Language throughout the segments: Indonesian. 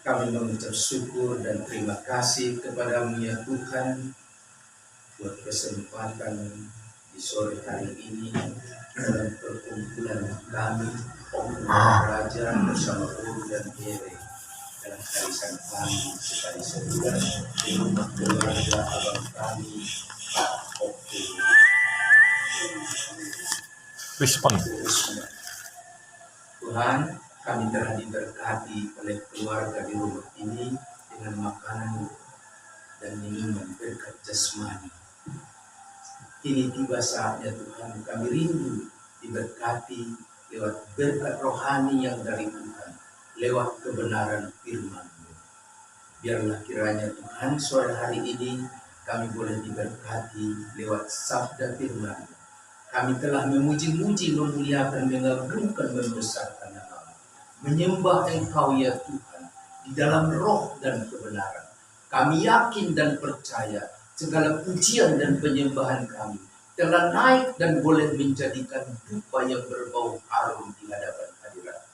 Kami mengucap syukur dan terima kasih kepadamu ya Tuhan buat kesempatan di sore hari ini dalam perkumpulan kami Raja bersama Guru dan Gere dalam karisan kami sekali sebulan di rumah keluarga abang kami Pak Oke. Respon. Tuhan, kami telah diberkati oleh keluarga di rumah ini dengan makanan dan minuman berkat jasmani. Kini tiba saatnya Tuhan, kami rindu diberkati lewat berkat rohani yang dari Tuhan, lewat kebenaran firman-Mu. Biarlah kiranya Tuhan sore hari ini kami boleh diberkati lewat sabda firman-Mu. Kami telah memuji-muji, memuliakan, mengagungkan, membesarkan nama-Mu, menyembah Engkau ya Tuhan di dalam roh dan kebenaran. Kami yakin dan percaya segala pujian dan penyembahan kami telah naik dan boleh menjadikan dupa yang berbau harum di hadapan hadirat.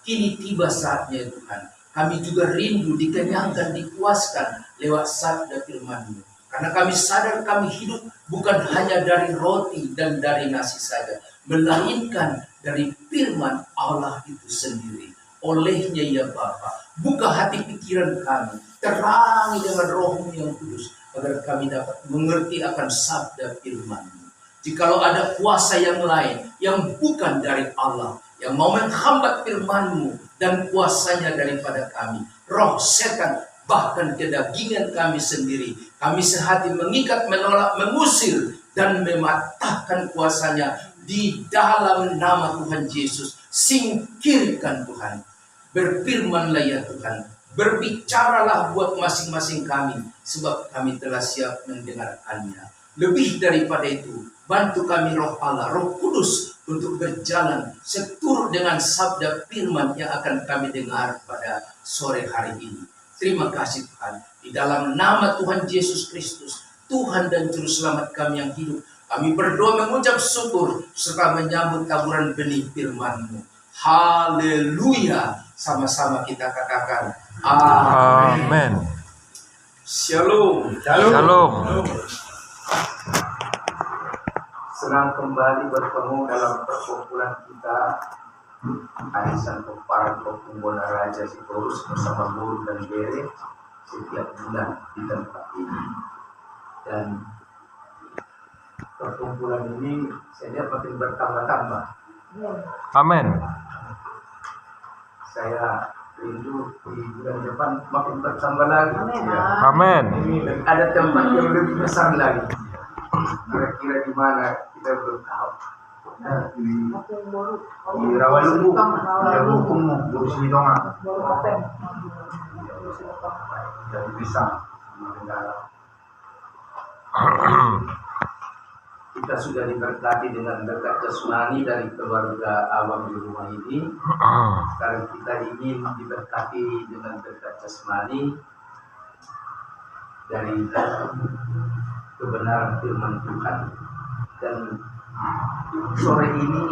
Kini tiba saatnya Tuhan, kami juga rindu dikenyangkan, dipuaskan lewat sabda firman-Mu. Karena kami sadar kami hidup bukan hanya dari roti dan dari nasi saja, melainkan dari firman Allah itu sendiri. Olehnya ya Bapa, buka hati pikiran kami, terangi dengan roh-Mu yang kudus, agar kami dapat mengerti akan sabda firman-Mu. Jikalau ada kuasa yang lain, yang bukan dari Allah, yang mau menghambat firman-Mu dan kuasanya daripada kami, roh setan, bahkan kedagingan kami sendiri, kami sehati mengikat, menolak, mengusir, dan mematahkan kuasanya di dalam nama Tuhan Yesus. Singkirkan Tuhan. Berfirmanlah ya Tuhan, berbicaralah buat masing-masing kami, sebab kami telah siap mendengarkannya. Lebih daripada itu, bantu kami roh Allah, roh kudus, untuk berjalan seturut dengan sabda firman yang akan kami dengar pada sore hari ini. Terima kasih Tuhan, di dalam nama Tuhan Yesus Kristus, Tuhan dan Juru Selamat kami yang hidup, kami berdoa mengucap syukur serta menyambut taburan benih firman-Mu. Haleluya. Sama-sama kita katakan Amin. Shalom. Shalom. Senang kembali bertemu dalam perkumpulan kita Arisan Peparan Perkumpulan Raja Sitorus bersama Guru dan Gere setiap bulan di tempat ini. Dan perkumpulan ini saya lihat makin bertambah-tambah. Amin. Saya rindu di bulan depan makin bertambah lagi. Amin. Dan ada tempat yang lebih besar lagi. Kira-kira di mana kita belum tahu. Di Rawalumbu, ya hukum Burus Hidonga. Jadi bisa mendengar. Kita sudah diberkati dengan berkat jasmani dari keluarga Abang di rumah ini. Sekarang kita ingin diberkati dengan berkat jasmani dari kebenaran firman Tuhan. Dan sore ini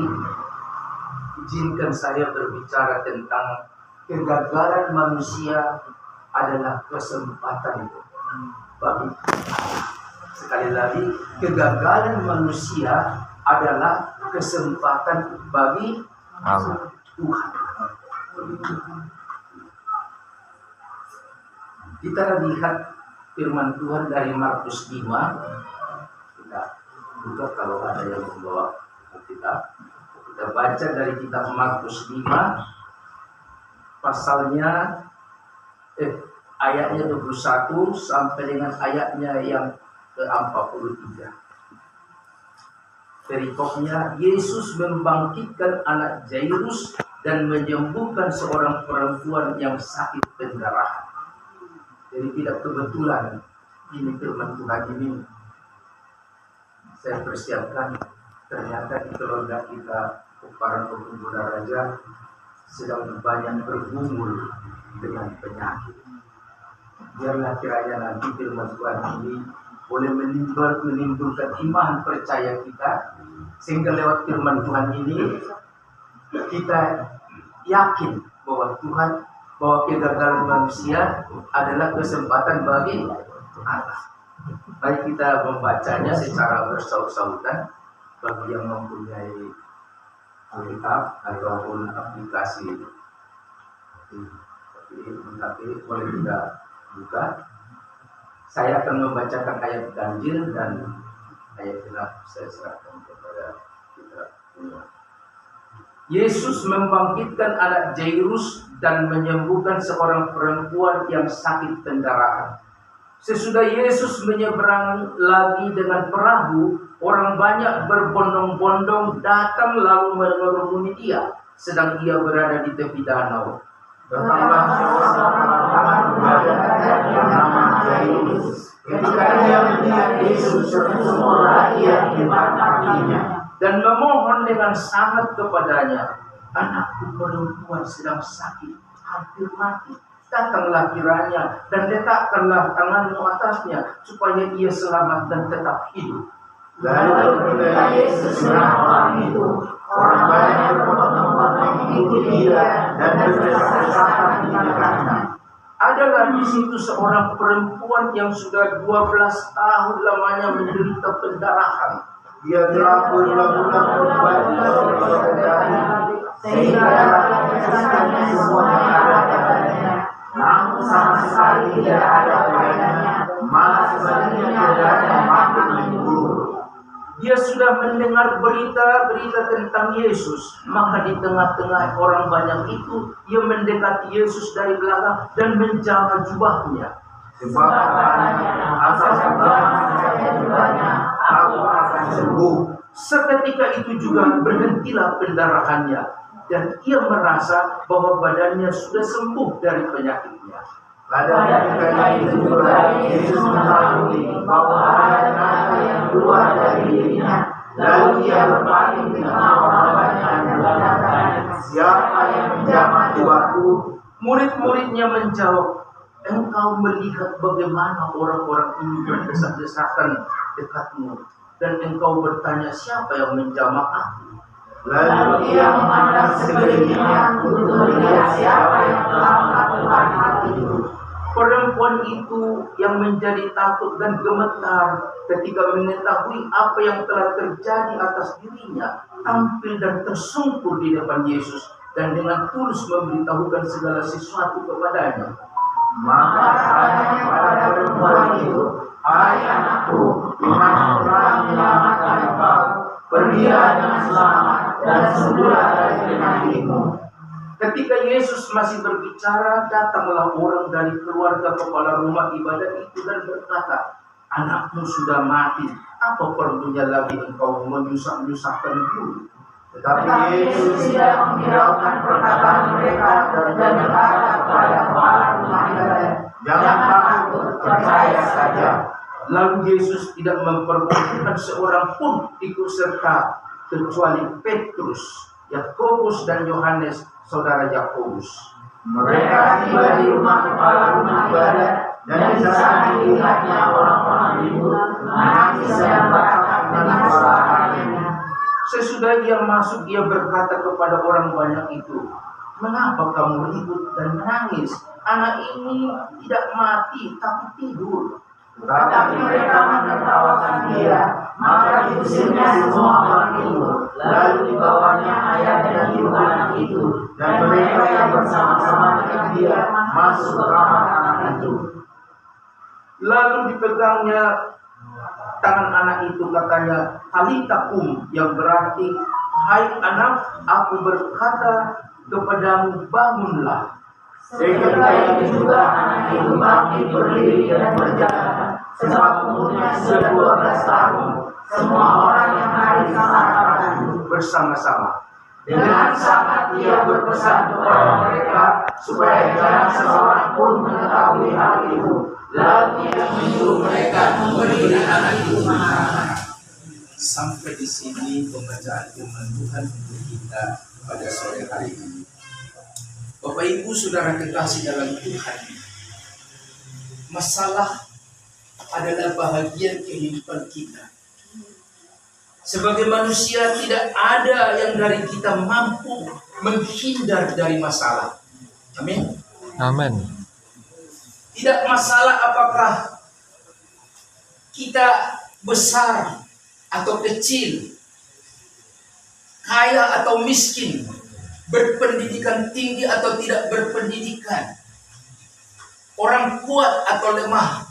izinkan saya berbicara tentang kegagalan manusia adalah kesempatan bagi Allah. Sekali lagi, kegagalan manusia adalah kesempatan bagi Allah. Tuhan. Kita lihat firman Tuhan dari Markus 5. Kita buka kalau ada yang membawa Alkitab. Kita baca dari kitab Markus 5 pasalnya ayatnya 21 sampai dengan ayatnya yang ke-43. Perikopnya, Yesus membangkitkan anak Jairus dan menyembuhkan seorang perempuan yang sakit pendarahan. Jadi tidak kebetulan ini firman Tuhan ini saya persiapkan. Ternyata di keluarga kita para pengguna raja sedang banyak bergumul dengan penyakit. Biarlah kiranya nanti firman Tuhan ini boleh menimbulkan iman percaya kita, sehingga lewat firman Tuhan ini kita yakin bahwa Tuhan bahwa kegagalan manusia adalah kesempatan bagi Allah. Mari kita membacanya secara bersaut-sautan bagi yang mempunyai Alkitab ataupun aplikasi. Tapi boleh kita buka. Saya akan membacakan ayat ganjil dan ayat genap saya serahkan kepada kita semua. Yesus membangkitkan anak Jairus dan menyembuhkan seorang perempuan yang sakit pendarahan. Sesudah Yesus menyeberang lagi dengan perahu, orang banyak berbondong-bondong datang lalu mengerumuni dia, sedang ia berada di tepi danau. Datanglah seorang muda yang nama Jairus. Ketika ia melihat Yesus terus rakyat di kakinya dan memohon dengan sangat kepadanya, anakku perempuan sedang sakit, hampir mati. Datanglah kiranya dan letakkanlah tanganmu atasnya, supaya ia selamat dan tetap hidup. Lalu ketika Yesus melihat orang itu, orang banyak berbondong-bondong mengikuti dia dan berdesak-desakan di dekatnya. Adalah di situ seorang perempuan yang sudah 12 tahun lamanya menderita pendarahan. Dia telah berulang-ulang berbuat dosa terjadi, sehingga dalam kesaksiannya semuanya ada padanya. Namun sama sekali tidak ada padanya, malah sebaliknya keadaannya makin memburuk. Dia sudah mendengar berita-berita tentang Yesus, maka di tengah-tengah orang banyak itu, ia mendekati Yesus dari belakang dan menjamah jubahnya. Sebab katanya, asal jamaah saja jubahnya, aku akan sembuh. Seketika itu juga berhentilah pendarahannya, dan ia merasa bahwa badannya sudah sembuh dari penyakitnya. Pada ketika itu juga Yesus mengetahui bahwa ada naga yang keluar dari dirinya. Lalu ia berpaling di tengah orang banyak dan berkata, siapa yang menjamah jubahku? Murid-muridnya menjawab, engkau melihat bagaimana orang-orang ini berdesak-desakan dekatmu, dan engkau bertanya siapa yang menjamah aku? Lalu ia memandang sekelilingnya untuk melihat siapa yang telah melakukan hal itu. Perempuan itu yang menjadi takut dan gemetar ketika mengetahui apa yang telah terjadi atas dirinya, tampil dan tersungkur di depan Yesus dan dengan tulus memberitahukan segala sesuatu kepadanya. Maka katanya pada perempuan itu, hai anakku, Tuhan telah menyelamatkan engkau. Pergilah dengan selamat dan sembuhlah dari penyakitmu. Ketika Yesus masih berbicara, datanglah orang dari keluarga kepala rumah ibadat itu dan berkata, anakmu sudah mati, apa perlunya lagi engkau menyusah-nyusahkan dulu? Tetapi Yesus tidak menghiraukan perkataan mereka dan berkata kepada kepala rumah ibadat, jangan takut, percaya saja. Lalu Yesus tidak memperbolehkan seorang pun ikut serta kecuali Petrus, Yakobus dan Yohanes, saudara Yakobus. Mereka tiba di rumah kepala rumah ibadat dan di sana dilihatnya orang-orang ribut menangis dan berkata dengan suara hatinya. Sesudah ia masuk, ia berkata kepada orang banyak itu, mengapa kamu ribut dan menangis? Anak ini tidak mati, tapi tidur. Tetapi mereka menertawakan dia, maka diusirnya semua orang itu, lalu dibawanya ayah dan ibu anak itu, dan mereka yang bersama-sama dengan dia masuk ke kamar anak itu. Lalu dipegangnya tangan anak itu, katanya, Talita kum, yang berarti, hai anak, aku berkata kepadamu, bangunlah. Seketika itu juga anak itu bangkit berdiri dan berjalan, sebab umurnya sudah 12 tahun. Semua orang yang hadir merasakan bersama-sama. Dengan sangat ia berpesan kepada mereka supaya jangan seorang pun mengetahui hal itu. Lalu ia menyuruh mereka memberi anak itu makan. Sampai di sini pembacaan firman Tuhan untuk kita pada sore hari ini. Bapak Ibu Saudara kekasih dalam Tuhan, masalah adalah bahagian kehidupan kita. Sebagai manusia tidak ada yang dari kita mampu menghindar dari masalah. Amin. Amin. Tidak masalah apakah kita besar atau kecil, kaya atau miskin, berpendidikan tinggi atau tidak berpendidikan, orang kuat atau lemah.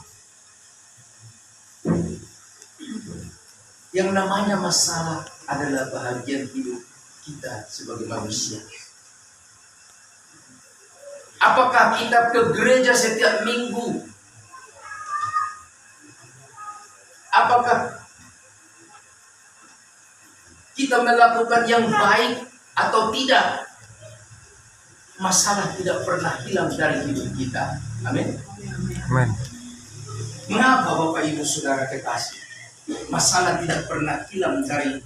Yang namanya masalah adalah bahagian hidup kita sebagai manusia. Apakah kita ke gereja setiap minggu? Apakah kita melakukan yang baik atau tidak? Masalah tidak pernah hilang dari hidup kita. Amin. Amin. Mengapa Bapak Ibu Saudara kekasih? Masalah tidak pernah hilang dari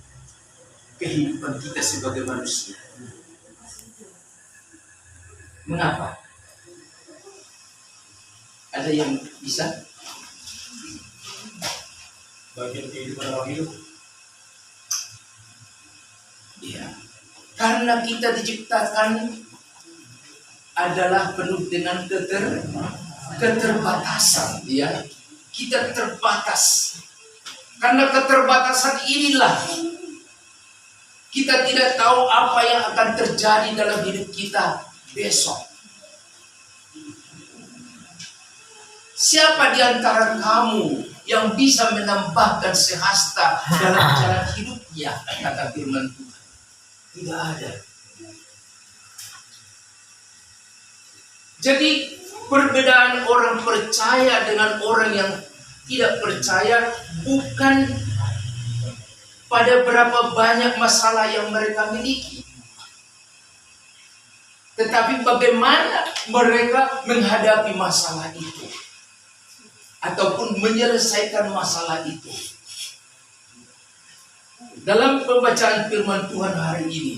kehidupan kita sebagai manusia. Mengapa? Ada yang bisa? Bagian kehidupan orang hidup. Iya. Karena kita diciptakan adalah penuh dengan keterbatasan. Ya. Kita terbatas. Karena keterbatasan inilah kita tidak tahu apa yang akan terjadi dalam hidup kita besok. Siapa di antara kamu yang bisa menambahkan sehasta dalam jalan hidupnya? Kata firman Tuhan. Tidak ada. Jadi perbedaan orang percaya dengan orang yang tidak percaya bukan pada berapa banyak masalah yang mereka miliki, tetapi bagaimana mereka menghadapi masalah itu ataupun menyelesaikan masalah itu. Dalam pembacaan firman Tuhan hari ini,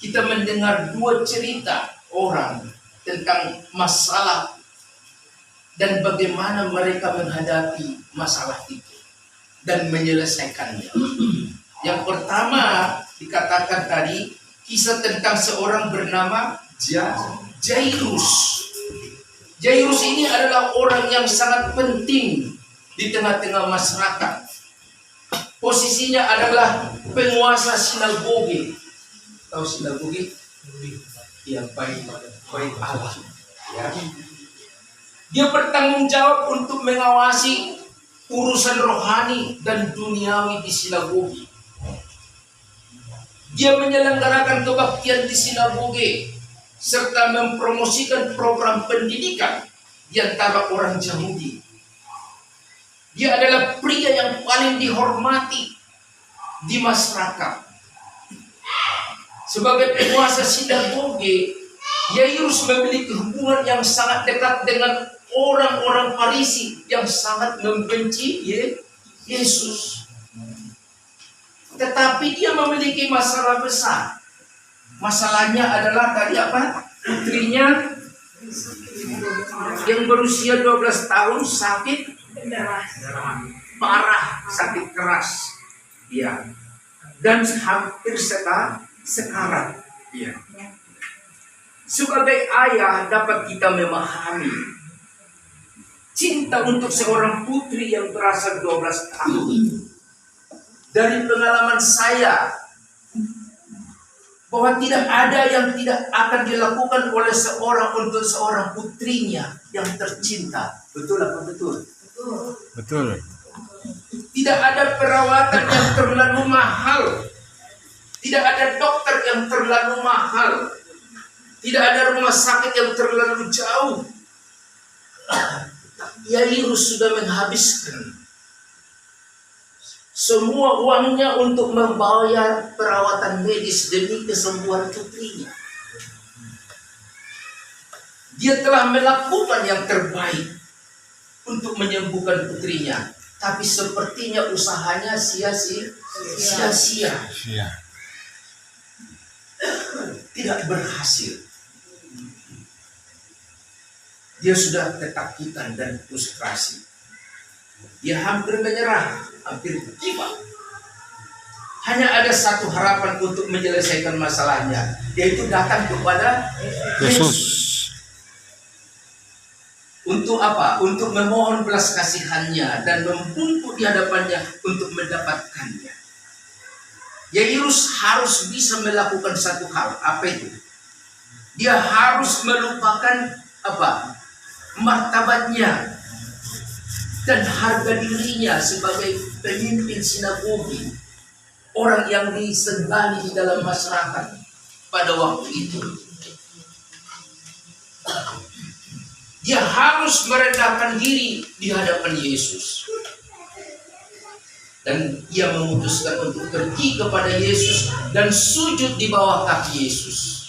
kita mendengar dua cerita orang tentang masalah dan bagaimana mereka menghadapi masalah itu dan menyelesaikannya. Yang pertama dikatakan tadi, kisah tentang seorang bernama Jairus. Jairus ini adalah orang yang sangat penting di tengah-tengah masyarakat. Posisinya adalah penguasa sinagoge. Tahu sinagoge? Ya, baik Allah. Ya. Dia bertanggung jawab untuk mengawasi urusan rohani dan duniawi di sinagoge. Dia menyelenggarakan kebaktian di sinagoge serta mempromosikan program pendidikan di antara orang Yahudi. Dia adalah pria yang paling dihormati di masyarakat. Sebagai penguasa sinagoge, Yairus memiliki hubungan yang sangat dekat dengan orang-orang Farisi yang sangat membenci Yesus. Tetapi dia memiliki masalah besar. Masalahnya adalah tadi apa? Putrinya yang berusia 12 tahun sakit parah, sakit keras. Ya. Dan hampir sekarat. Ya. Sebagai ayah dapat kita memahami cinta untuk seorang putri yang berasa 12 tahun. Dari pengalaman saya, bahwa tidak ada yang tidak akan dilakukan oleh seorang untuk seorang putrinya yang tercinta. Betul apa betul? Betul. Tidak ada perawatan yang terlalu mahal. Tidak ada dokter yang terlalu mahal. Tidak ada rumah sakit yang terlalu jauh. Yairus sudah menghabiskan semua uangnya untuk membayar perawatan medis demi kesembuhan putrinya. Dia telah melakukan yang terbaik untuk menyembuhkan putrinya, tapi sepertinya usahanya sia-sia. Tidak berhasil. Dia sudah ketakutan dan frustrasi. Dia hampir menyerah, hampir tiba. Hanya ada satu harapan untuk menyelesaikan masalahnya, yaitu datang kepada Yesus. Untuk apa? Untuk memohon belas kasihannya dan membungkuk di hadapannya untuk mendapatkannya. Yairus harus bisa melakukan satu hal. Apa itu? Dia harus melupakan apa? Martabatnya dan harga dirinya sebagai pemimpin sinagogi, orang yang disegani di dalam masyarakat pada waktu itu. Dia harus merendahkan diri di hadapan Yesus. Dan ia memutuskan untuk pergi kepada Yesus dan sujud di bawah kaki Yesus.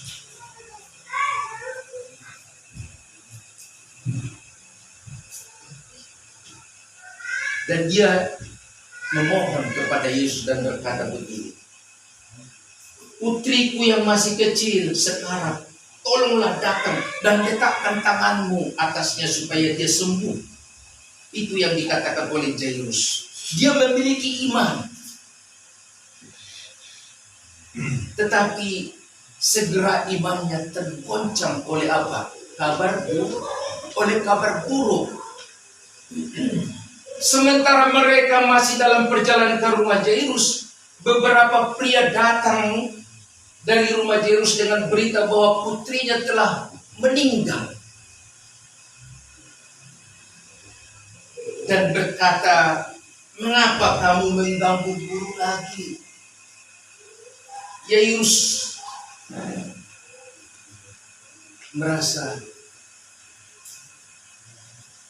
Dan dia memohon kepada Yesus dan berkata begini, putriku yang masih kecil sekarang, tolonglah datang dan letakkan tanganmu atasnya supaya dia sembuh. Itu yang dikatakan oleh Yairus. Dia memiliki iman. Tetapi segera imannya tergoncang oleh apa? Oleh kabar buruk. Sementara mereka masih dalam perjalanan ke rumah Yairus, beberapa pria datang dari rumah Yairus dengan berita bahwa putrinya telah meninggal. Dan berkata, mengapa kamu mengganggu guru lagi? Yairus merasa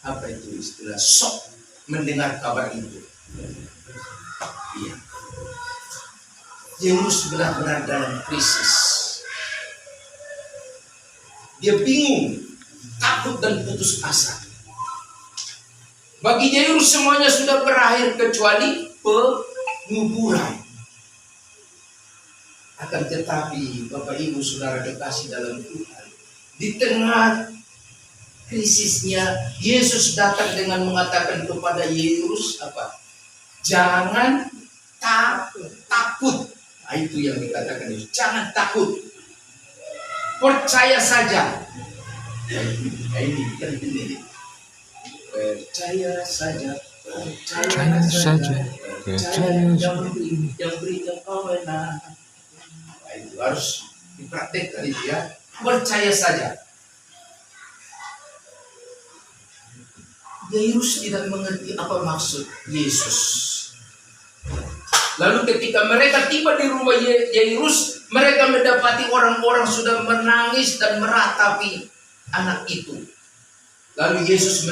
apa itu istilah shock mendengar kabar itu. Iya. Yairus benar-benar dalam krisis. Dia bingung, takut dan putus asa. Bagi Yairus semuanya sudah berakhir kecuali penguburan. Akan tetapi Bapak Ibu Saudara kekasih dalam Tuhan, di tengah krisisnya Yesus datang dengan mengatakan kepada Yairus apa? Jangan takut. Nah, itu yang dikatakan Yesus. Jangan takut. Percaya saja. Ini. Percaya saja. Percaya saja. Yang beri kewenangan. Nah, itu harus dipraktekkan itu ya. Percaya saja. Yairus tidak mengerti apa maksud Yesus. Lalu ketika mereka tiba di rumah Yairus, mereka mendapati orang-orang sudah menangis dan meratapi anak itu. Lalu Yesus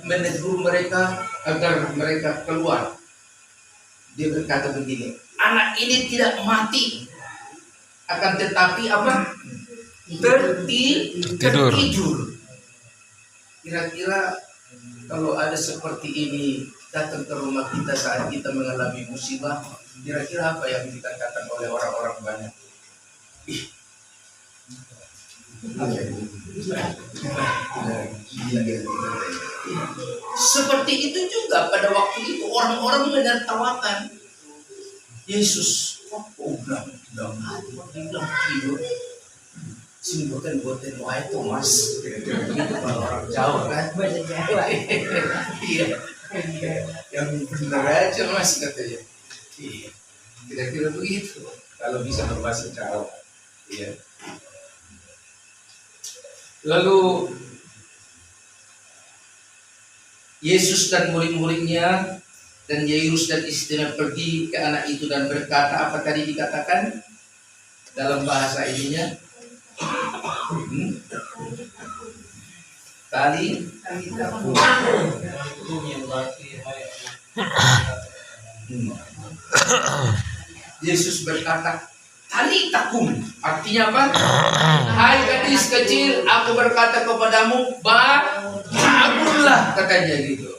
menegur mereka agar mereka keluar. Dia berkata begini, anak ini tidak mati, akan tetapi apa? Tertidur. Kira-kira kalau ada seperti ini datang ke rumah kita saat kita mengalami musibah, kira-kira apa yang dikatakan oleh orang-orang banyak? Seperti itu juga pada waktu itu orang-orang menertawakan Yesus. Oh, bilang tidur. Sini boten wae Thomas. Begitu kalau orang Jawa kan banyak Jawa. Iya. Yang benar aja Mas katanya. Iya. Kira-kira begitu kalau bisa berbahasa Jawa. Iya. Lalu Yesus dan murid-muridnya dan Yairus dan istrinya pergi ke anak itu dan berkata, apa tadi dikatakan dalam bahasa ininya? Yesus berkata, tali takum, artinya apa? Hai gadis kecil, aku berkata kepadamu, bangunlah, katanya gitu.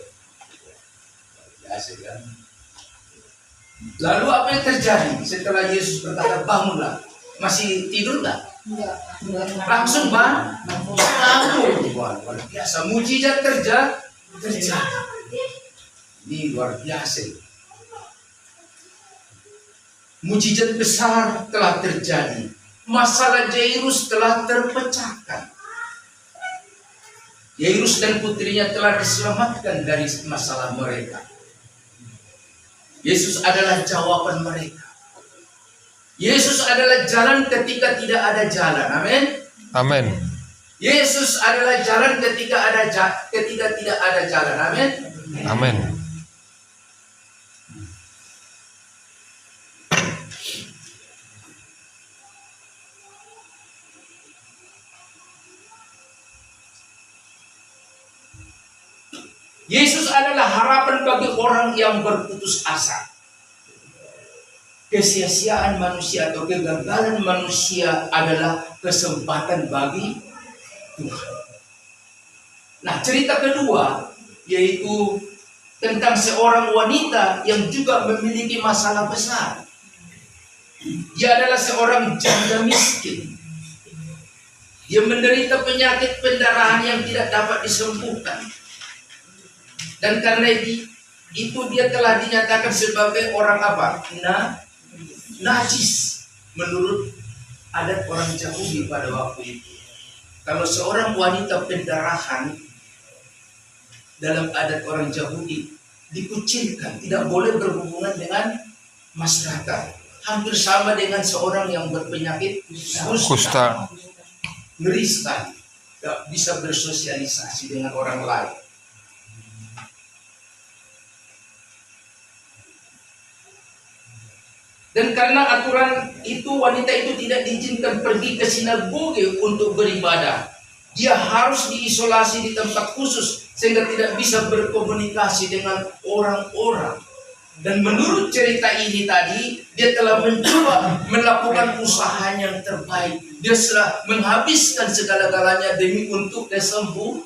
Biasa kan? Lalu apa yang terjadi setelah Yesus berkata bangunlah? Masih tidur nggak? Langsung bangun. Luar biasa, mujizat terjadi. Ini luar biasa. Mujizat besar telah terjadi. Masalah Yairus telah terpecahkan. Yairus dan putrinya telah diselamatkan dari masalah mereka. Yesus adalah jawaban mereka. Yesus adalah jalan ketika tidak ada jalan. Amin. Amin. Yesus adalah jalan ketika tidak ada jalan. Amin. Amin. Yesus adalah harapan bagi orang yang berputus asa. Kesia-siaan manusia atau kegagalan manusia adalah kesempatan bagi Tuhan. Nah, cerita kedua yaitu tentang seorang wanita yang juga memiliki masalah besar. Dia adalah seorang janda miskin. Dia menderita penyakit pendarahan yang tidak dapat disembuhkan. Dan karena itu dia telah dinyatakan sebagai orang apa? Najis menurut adat orang Yahudi pada waktu itu. Kalau seorang wanita pendarahan dalam adat orang Yahudi dikucilkan, tidak boleh berhubungan dengan masyarakat. Hampir sama dengan seorang yang berpenyakit kusta. Ngeri sekali, tidak bisa bersosialisasi dengan orang lain. Dan karena aturan itu, wanita itu tidak diizinkan pergi ke sinagoge untuk beribadah. Dia harus diisolasi di tempat khusus sehingga tidak bisa berkomunikasi dengan orang-orang. Dan menurut cerita ini tadi, dia telah mencoba melakukan usaha yang terbaik. Dia sudah menghabiskan segala-galanya demi untuk kesembuhan.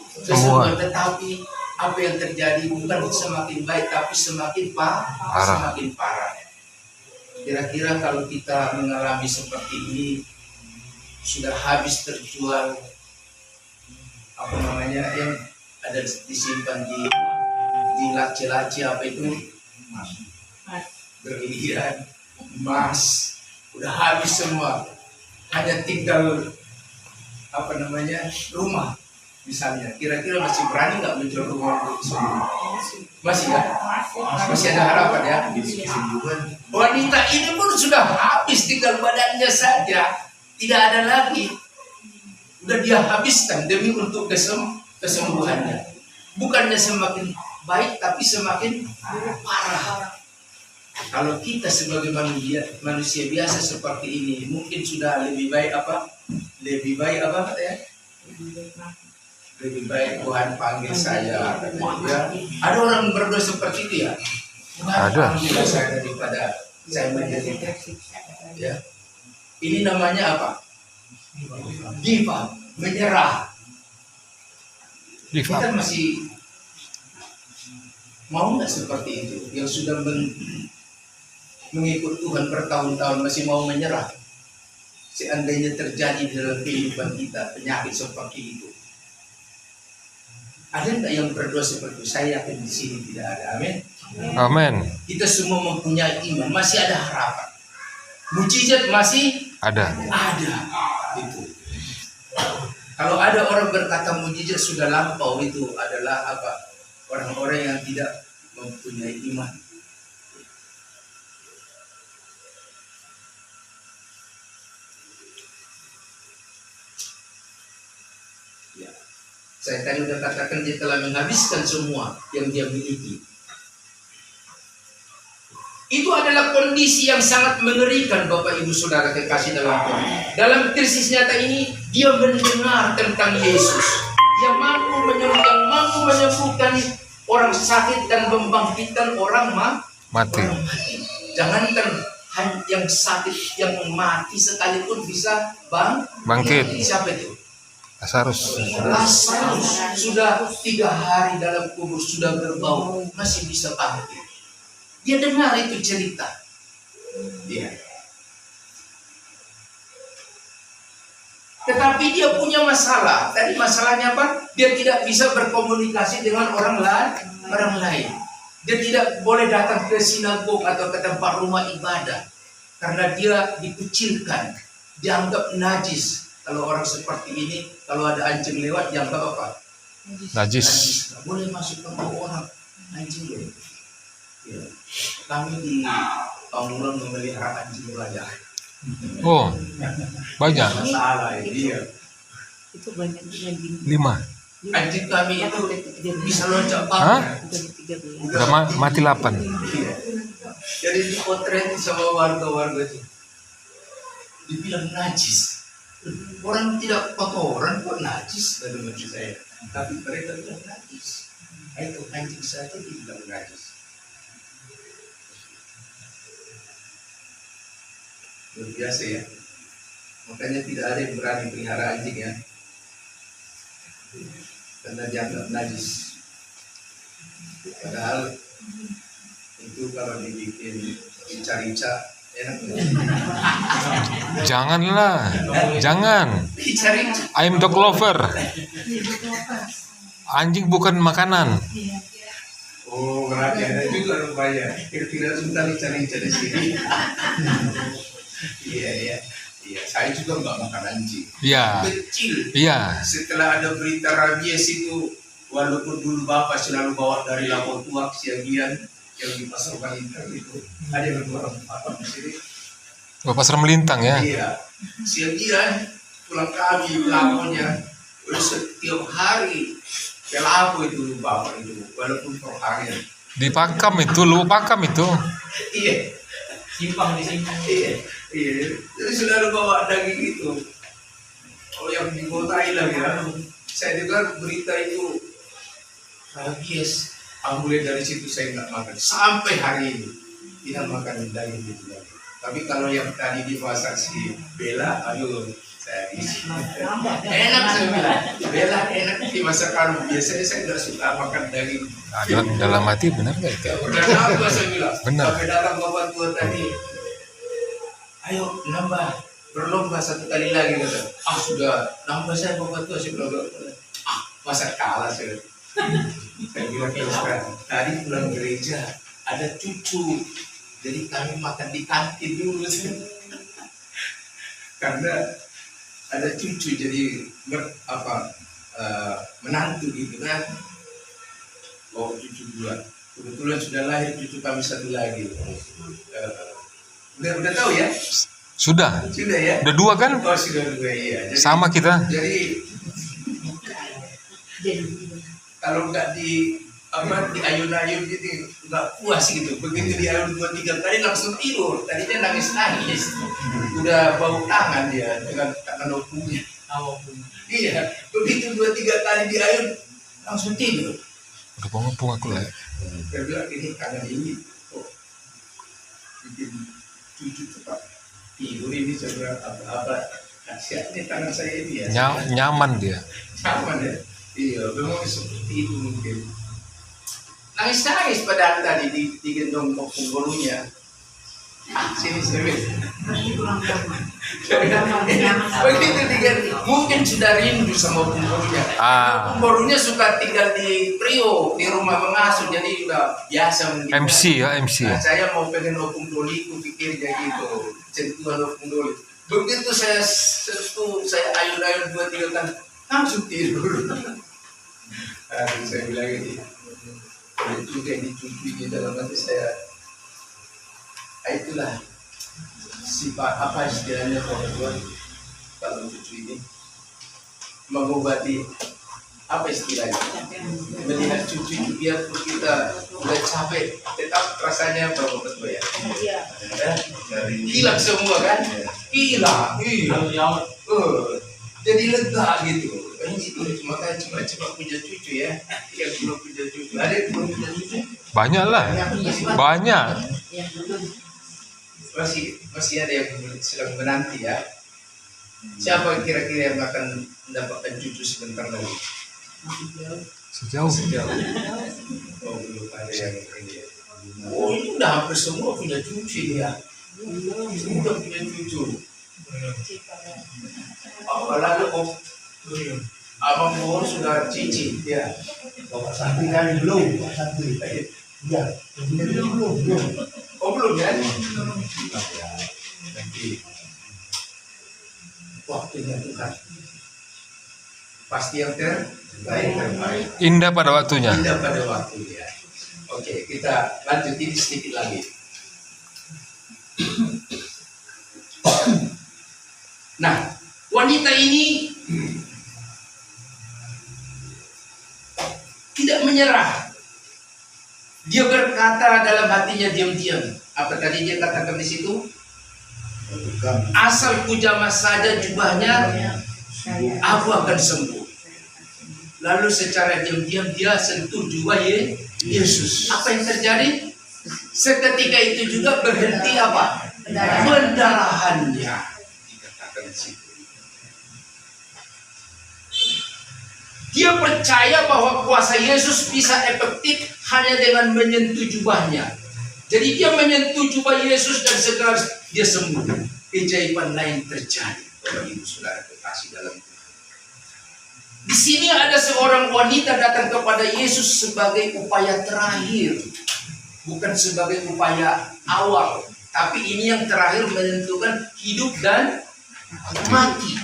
Tetapi apa yang terjadi bukan semakin baik, tapi semakin parah. Kira-kira kalau kita mengalami seperti ini, sudah habis terjual yang ada disimpan di laci-laci apa itu berlian, emas, udah habis semua, hanya tinggal rumah misalnya. Kira-kira masih berani nggak menjual rumah untuk semua? Masih ya? Masih ada harapan ya? Wanita ini pun sudah habis, tinggal badannya saja, tidak ada lagi. Udah dia habiskan demi untuk kesembuhannya. Bukannya semakin baik, tapi semakin parah. Kalau kita sebagai manusia biasa seperti ini, mungkin sudah lebih baik Lebih baik Tuhan panggil saya. Ya. Ada orang berdoa seperti itu ya? Ada. Panggil saya daripada saya menjadi. Ya. Ini namanya apa? Diva, menyerah. Kita masih mau nggak seperti itu? Yang sudah mengikut Tuhan bertahun-tahun masih mau menyerah? Seandainya terjadi dalam kehidupan kita penyakit seperti itu, ada nggak yang berdoa seperti itu? Saya yakin di sini tidak ada. Amin. Amin. Kita semua mempunyai iman, masih ada harapan. Mujizat masih ada. Itu. Kalau ada orang berkata mujizat sudah lampau, itu adalah orang-orang yang tidak mempunyai iman. Ya. Saya tadi sudah katakan dia telah menghabiskan semua yang dia miliki. Itu adalah kondisi yang sangat mengerikan, Bapak Ibu Saudara kekasih dalam Tuhan. Dalam krisis nyata ini, dia mendengar tentang Yesus yang mampu menyembuhkan orang sakit dan membangkitkan orang mati. Jangankan yang sakit, yang mati sekalipun bisa bangkit. Siapa itu? Lazarus sudah 3 hari dalam kubur, sudah berbau, masih bisa bangkit. Dia dengar itu cerita. Ya. Tetapi dia punya masalah. Tadi masalahnya apa? Dia tidak bisa berkomunikasi dengan orang lain. Dia tidak boleh datang ke sinagog atau ke tempat rumah ibadah. Karena dia dikucilkan, dianggap najis. Kalau orang seperti ini, kalau ada anjing lewat, dianggap apa? Najis. Nggak boleh masuk ke bawah orang anjing ya. Ya. Kami di Pamulang memelihara anjing raja. Oh, banyak. Masalah ya dia. Itu banyak dengan gini. 5. Anjing kami itu bisa loncat Hah? banget. Udah mati 8. Iya. Jadi dipotret sama warga-warga itu. Dibilang najis. Orang tidak kotoran kok najis kata maksud saya. Tapi mereka bilang najis. Itu anjing saja dibilang najis. Luar biasa ya. Makanya tidak ada yang berani pelihara anjing ya. Karena dianggap najis. Padahal itu kalau dibikin rica-rica enak. Janganlah. Jangan. Rica-rica. I'm dog lover. Anjing bukan makanan. Oh, berarti ada juga rupanya. Tidak suka rica-rica di sini. Iya. Saya juga nggak makan anjing. Iya. Kecil. Iya. Setelah ada berita rabies itu, walaupun dulu bapak selalu bawa dari Lapor Tuak Siagian yang di pasar Balintang itu, ada yang orang apa di sini. Oh, pasar melintang ya. Iya. Siagian pulang kami lapornya, udah setiap hari kelapo itu bapak itu, walaupun per hari. Di Pakam itu, lu Pakam itu. Iya. Simpang di sini. Iya. Jadi selalu bawa daging itu. Oh, yang di kota hilang ya. Saya dengar berita itu rabies. Mulai dari situ saya nggak makan sampai hari ini tidak makan daging itu lagi. Tapi kalau yang tadi di pasar si Bella, aduh saya isi. Enak saya bilang. Bella enak di masakan. Biasanya saya nggak suka makan daging. Dalam hati benar nggak itu? Udah nambah saya bilang. Benar. Sampai datang bapak tua tadi. Ayo nambah, berlomba 1 kali lagi kata. Sudah nambah saya bapak tua saya bilang. Masa kalah saya. Saya bilang tadi pulang gereja ada cucu. Jadi kami makan di kantin dulu. Karena ada cucu jadi menantu gitu kan. Oh, cucu 2. Kebetulan sudah lahir cucu kami 1 lagi. Udah tahu ya? Sudah Ya? udah 2 kan? Oh, sudah 2 ya. Jadi, Sama kita. Jadi kalau nggak di ayun-ayun gitu nggak puas gitu. Begitu diayun 2-3 kali langsung tidur. Tadinya nangis. Udah bau tangan dia dengan tangan opungnya. Iya. Begitu 2-3 kali diayun langsung tidur. Udah punggung aku lah. Saya bilang ini kangen ini. Oh, bikin cucu cepat tidur ini saya bilang apa kasihannya tangan saya ini ya. Nyaman dia. Nyaman ya. Iya, memang seperti itu mungkin. Nangis padahal tadi digendong opung bolunya. Sini. Begitu digendong, mungkin sudah rindu sama opung bolunya. Opung bolunya suka tinggal di Priok, di rumah pengasuh, jadi udah biasa mungkin. MC. Nah, saya mau pengen opung doliku pikirnya gitu, sentuhan opung doli. Begitu saya sentuh, saya ayun-ayun 2-3 kali, langsung tidur. Saya bilang ini, itu juga dicuci di dalam hati saya. Itulah sifat apa istilahnya kalau cucu ini mengobati apa istilahnya, melihat cucu itu biar kita udah capek tetap rasanya betul ya. Hilang semua kan, hilang. Jadi lega gitu. Makanya cuma punya cucu ya, yang belum punya cucu. Ada yang belum punya cucu? Banyak lah. Banyak. Masih ada yang sedang menanti ya. Siapa kira-kira yang akan mendapatkan cucu sebentar lagi? Sejauh. Oh, belum ada yang ini ya. Oh, ini udah hampir semua punya cucu ya. Sudah punya cucu. Apalagi Abang Bor sudah cici ya. Bapak Santri kan belum, Pak Santri. Iya, belum. Oh belum ya? Nanti waktunya Tuhan. pasti yang terbaik. Indah pada waktunya. Indah pada waktunya. Oke, kita lanjutin sedikit lagi. Nah, wanita ini tidak menyerah. Dia berkata dalam hatinya diam-diam. Apa tadi dia katakan di situ? Asal ku jamah saja jubahnya, aku akan sembuh. Lalu secara diam-diam dia sentuh jubah Yesus. Apa yang terjadi? Seketika itu juga berhenti apa? Pendarahannya. Dikatakan di situ. Dia percaya bahwa kuasa Yesus bisa efektif hanya dengan menyentuh jubahnya. Jadi dia menyentuh jubah Yesus dan segera dia sembuh. Keajaiban lain terjadi. Bapak Ibu Saudara kekasih dalam Tuhan. Di sini ada seorang wanita datang kepada Yesus sebagai upaya terakhir, bukan sebagai upaya awal. Tapi ini yang terakhir menentukan hidup dan mati.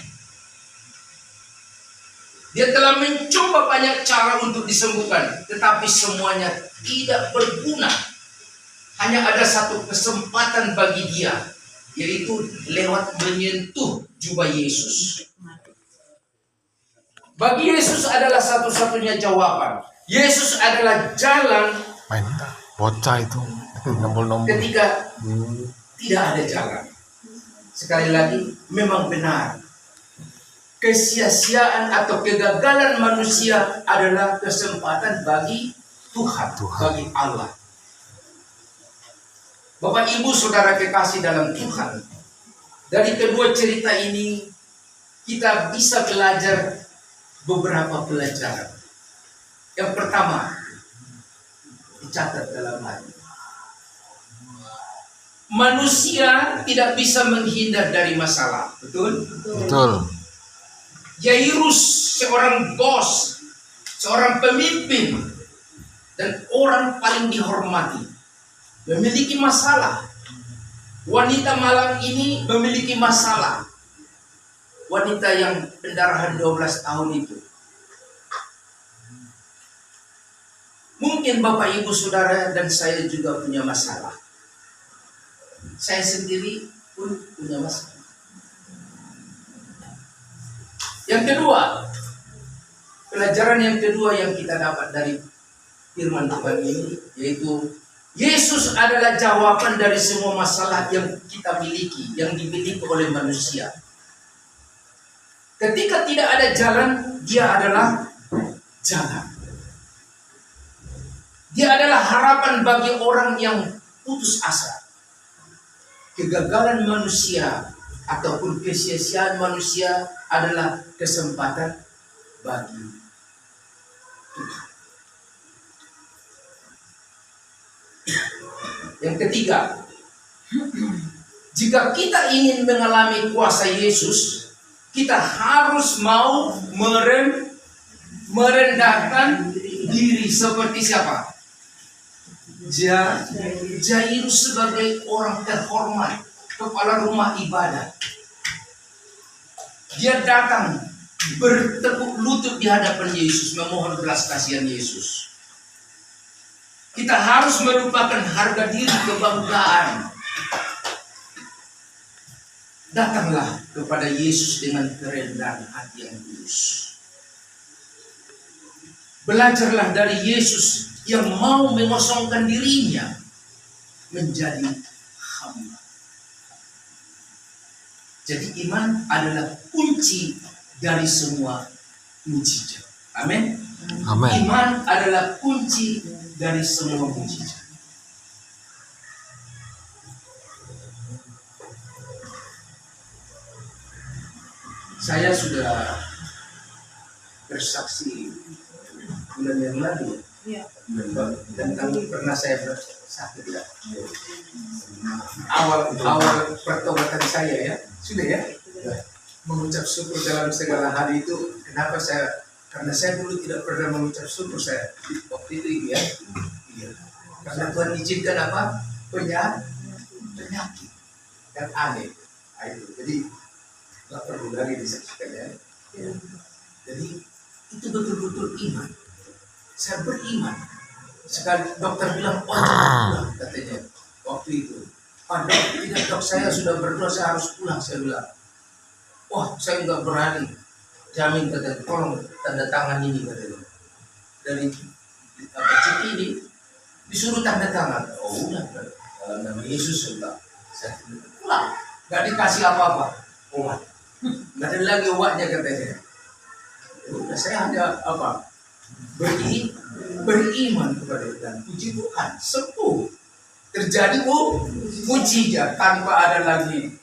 Dia telah mencoba banyak cara untuk disembuhkan, tetapi semuanya tidak berguna. Hanya ada satu kesempatan bagi dia, yaitu lewat menyentuh jubah Yesus. Bagi Yesus adalah satu-satunya jawaban. Yesus adalah jalan Main bocah itu nombor-nombor. ketika tidak ada jalan. Sekali lagi, memang benar. Kesia-siaan atau kegagalan manusia adalah kesempatan bagi Tuhan. Bagi Allah. Bapak Ibu Saudara kekasih dalam Tuhan, dari kedua cerita ini kita bisa belajar beberapa pelajaran. Yang pertama, dicatat dalam hati. Manusia tidak bisa menghindar dari masalah, betul? Betul. Yairus, seorang bos, seorang pemimpin, dan orang paling dihormati, memiliki masalah. Wanita malang ini memiliki masalah. Wanita yang pendarahan 12 tahun itu. Mungkin Bapak Ibu Saudara dan saya juga punya masalah. Saya sendiri pun punya masalah. Yang kedua, pelajaran yang kedua yang kita dapat dari firman Tuhan ini, yaitu Yesus adalah jawaban dari semua masalah yang kita miliki, yang dimiliki oleh manusia. Ketika tidak ada jalan, dia adalah jalan. Dia adalah harapan bagi orang yang putus asa. Kegagalan manusia ataupun kesia-siaan manusia adalah kesempatan bagi Tuhan. Yang ketiga, jika kita ingin mengalami kuasa Yesus, kita harus mau merendahkan diri seperti siapa? Jairus sebagai orang terhormat, kepala rumah ibadah. Dia datang bertekuk lutut di hadapan Yesus, memohon belas kasihan Yesus. Kita harus melupakan harga diri, kebanggaan. Datanglah kepada Yesus dengan kerendahan hati yang tulus. Belajarlah dari Yesus yang mau mengosongkan dirinya menjadi hamba. Jadi iman adalah kunci dari semua mujizat. Amin. Amin. Iman adalah kunci dari semua mujizat. Saya sudah bersaksi bulan yang lalu tentang pernah saya sakit ya. Awal pertobatan saya ya, sudah ya. Mengucap syukur dalam segala hal itu. Kenapa saya? Karena saya dulu tidak pernah mengucap syukur saya waktu itu ya. Iya. Karena Tuhan izinkan apa? Penyakit yang aneh. Jadi nggak perlu lagi disaksikan ya. Jadi betul-betul iman. Saya beriman. Sekali dokter bilang, oh pulang katanya waktu itu. Pak dok, tidak dok, saya sudah berdoa, saya harus pulang. Saya bilang, wah saya nggak berani. Jamin katanya, tolong tanda tangan ini katanya. Dari cek ini disuruh tanda tangan. Oh udah, nama Yesus sudah. Saya pulang, nggak dikasih apa-apa. Obat, nggak ada lagi obatnya katanya. Udah, saya hanya apa? Beriman kepada Tuhan. Puji Tuhan, sembuh. Terjadi mujizat tanpa ada lagi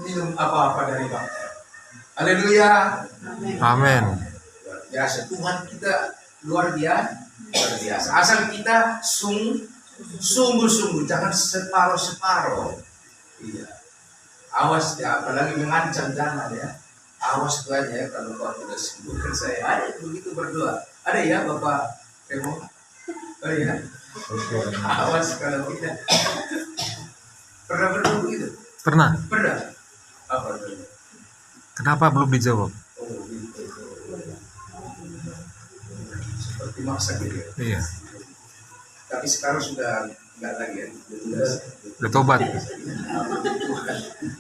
minum apa-apa dari dokter. Haleluya. Amin. Luar biasa, Tuhan kita luar biasa. Asal kita sungguh-sungguh, jangan separuh-separuh. Iya. Awas ya, apalagi mengancam jangan ya. Awas Tuhan ya, kalau kau tidak sembuhkan saya. Ada begitu berdoa. Ada ya Bapak Remo? Oh ya. Awas kalau tidak. Pernah berdoa begitu? Pernah. Apa itu? Kenapa belum dijawab? Oh gitu. Seperti maksa gitu ya. Iya. Tapi sekarang sudah enggak lagi ya. Udah tobat.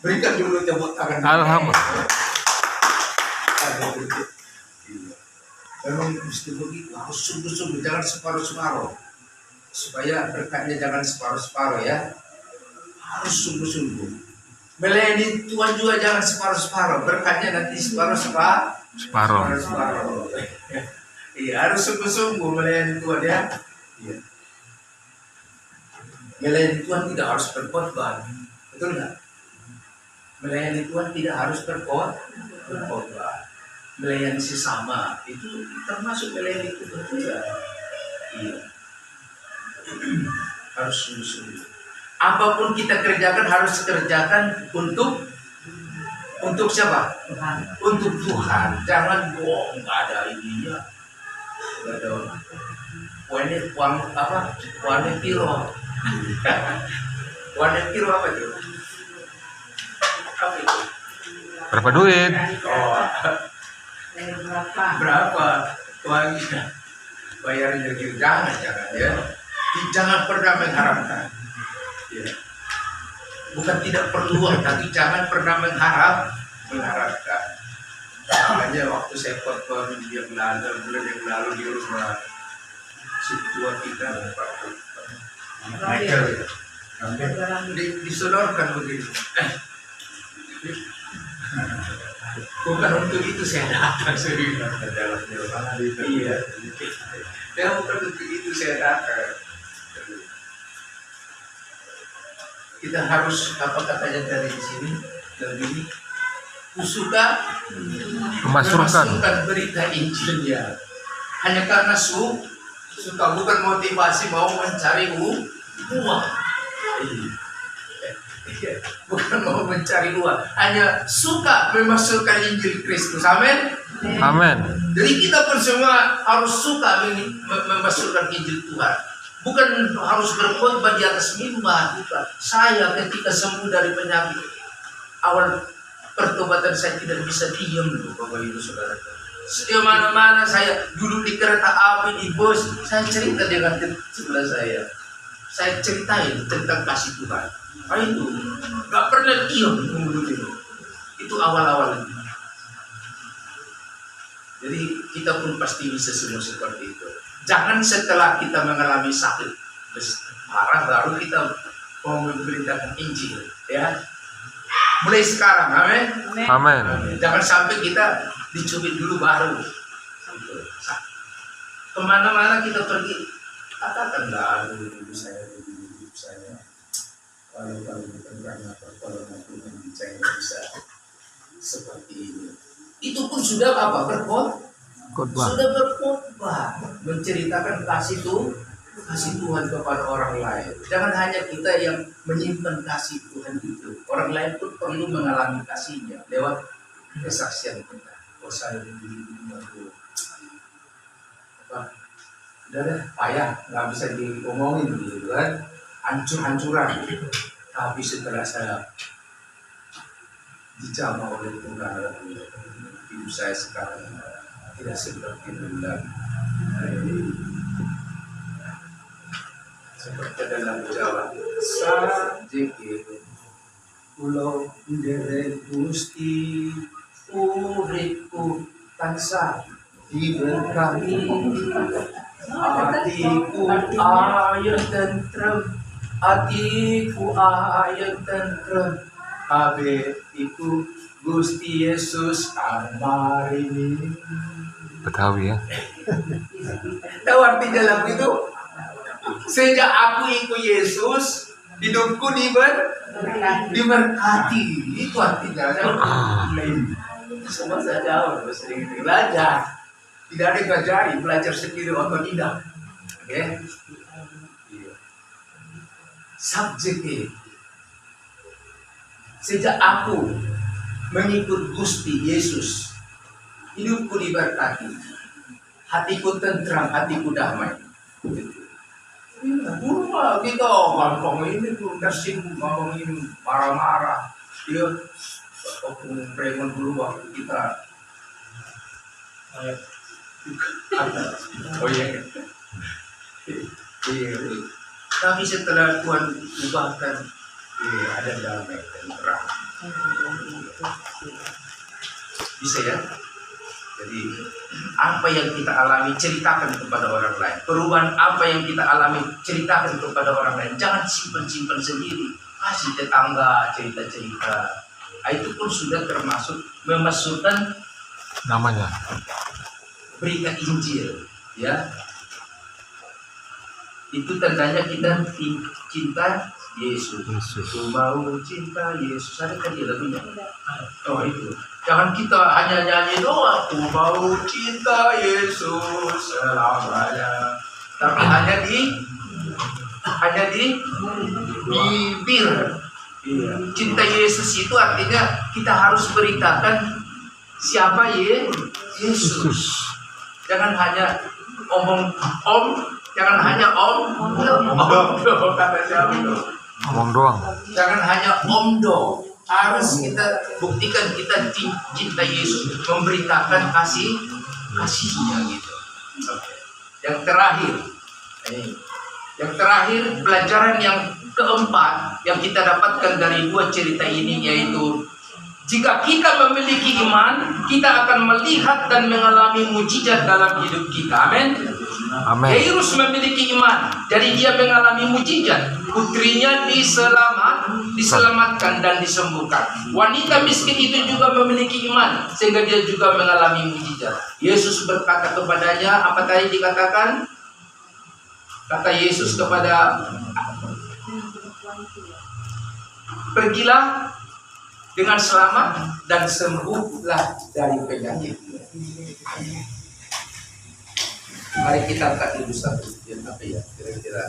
Berikan dulu tepuk tangan. Alhamdulillah. Memang mesti begitu, harus sungguh-sungguh, jangan separuh-separuh. Supaya berkatnya jangan separuh-separuh ya. Harus sungguh-sungguh. Melayani Tuhan juga jangan separuh-separuh. Berkatnya nanti separuh-separuh. Iya, harus sungguh-sungguh melayani Tuhan ya. Iya. Melayani Tuhan tidak harus berkorban. Betul nggak? Melayani Tuhan tidak harus berkorban. Melayani sesama itu termasuk melayani Tuhan juga. Iya. Harus sungguh-sungguh. Apapun kita kerjakan harus kerjakan untuk siapa? Tuhan. Untuk Tuhan. Jangan bohong, nggak ada ininya. Nggak ada Wane piro. Wane piro apa itu? Apa itu? Berapa duit? Oh, Berapa? berapa? Tuhan bayarin jadi jangan ya. Jangan pernah mengharapkan. Ya. Bukan tidak perlu, tapi jangan pernah mengharapkan. Makanya waktu saya bulan yang lalu di rumah si tua kita Michael ya. Disodorkan begitu. Bukan untuk itu saya datang serius. Iya. Ya bukan untuk itu saya datang. Kita harus apa katanya dari sini lebih suka memasukkan berita Injilnya. Hanya karena suka, bukan motivasi mau mencari uang. Bukan mau mencari uang, hanya suka memasukkan Injil Kristus. Amin. Amin. Jadi kita pun semua harus suka memasukkan Injil Tuhan. Bukan harus berkhotbah di atas mimbar. Saya ketika sembuh dari penyakit awal pertobatan saya tidak bisa diam dulu, Bapak Ibu Saudara. Di mana-mana saya duduk di kereta api, di bus, saya cerita dengan sebelah saya. Saya ceritain tentang kasih Tuhan. Nah itu nggak pernah diam begitu. Itu awal-awal. Jadi kita pun pasti bisa semua seperti itu. Jangan setelah kita mengalami sakit parah baru kita mau memberitakan Injil, ya. Mulai sekarang, amin. Amin. Jangan sampai kita dicubit dulu baru. Kemana-mana kita pergi, katakan lalu ibu saya, kalau bukan karena pertolongan Tuhan saya nggak bisa seperti ini. Itu pun sudah apa? Khotbah. Sudah berkhotbah, menceritakan kasih Tuhan kepada orang lain. Jangan hanya kita yang menyimpan kasih Tuhan itu. Orang lain pun perlu mengalami kasihnya lewat kesaksian kita. Oh saya begini apa? Udah deh, payah, nggak bisa diomongin gitu kan? Hancur-hancuran. Tapi setelah saya dijamah oleh Tuhan, hidup saya sekarang tidak seperti rendang. Seperti dalam Jawa, sajeke pulau derek Gusti uripku tansah diberkahi, hatiku ayat tentrem, hatiku ayat tentrem, kabeh iku Gusti Yesus amarini. Betawi ya. Tahu artinya lagu itu? Sejak aku ikut Yesus, hidupku diberkati. Itu artinya. Semua saya jawab, sering belajar. Tidak ada yang pelajari, belajar sendiri atau tidak. Oke? Subjeknya. Sejak aku mengikut Gusti Yesus, hidupku diberkati, hatiku tentram, hatiku damai. Burma kita gampang ini tuh tersinggung, gampang ini marah-marah. Dia preman dulu waktu kita. Oh iya. Iya. Tapi setelah Tuhan ubahkan, ada damai dan terang. Bisa ya? Jadi apa yang kita alami ceritakan kepada orang lain. Perubahan apa yang kita alami ceritakan kepada orang lain. Jangan simpan-simpan sendiri. Kasih tetangga cerita-cerita. Itu pun sudah termasuk memasukkan Namanya. berita Injil. Ya, itu tandanya kita cinta Yesus. Ku mau cinta Yesus. Ada kan dia lagunya? Oh itu. Jangan kita hanya nyanyi doang. Ku mau cinta Yesus selamanya. Tapi hanya di bibir. Iya. Cinta Yesus itu artinya kita harus beritakan siapa Yesus. Jangan hanya jangan hanya kata siapa itu? Ngomong doang. Jangan hanya omdo. Harus kita buktikan kita cinta Yesus, memberitakan kasihnya gitu. Oke. Yang terakhir pelajaran yang keempat yang kita dapatkan dari dua cerita ini yaitu jika kita memiliki iman, kita akan melihat dan mengalami mujizat dalam hidup kita. Amin. Amin. Yairus memiliki iman, jadi dia mengalami mujizat. Putrinya diselamatkan dan disembuhkan. Wanita miskin itu juga memiliki iman, sehingga dia juga mengalami mujizat. Yesus berkata kepadanya, apa tadi dikatakan? Kata Yesus kepada, pergilah dengan selamat dan sembuhlah dari penyakit. Mari kita angkat dulu satu yang apa ya kira-kira.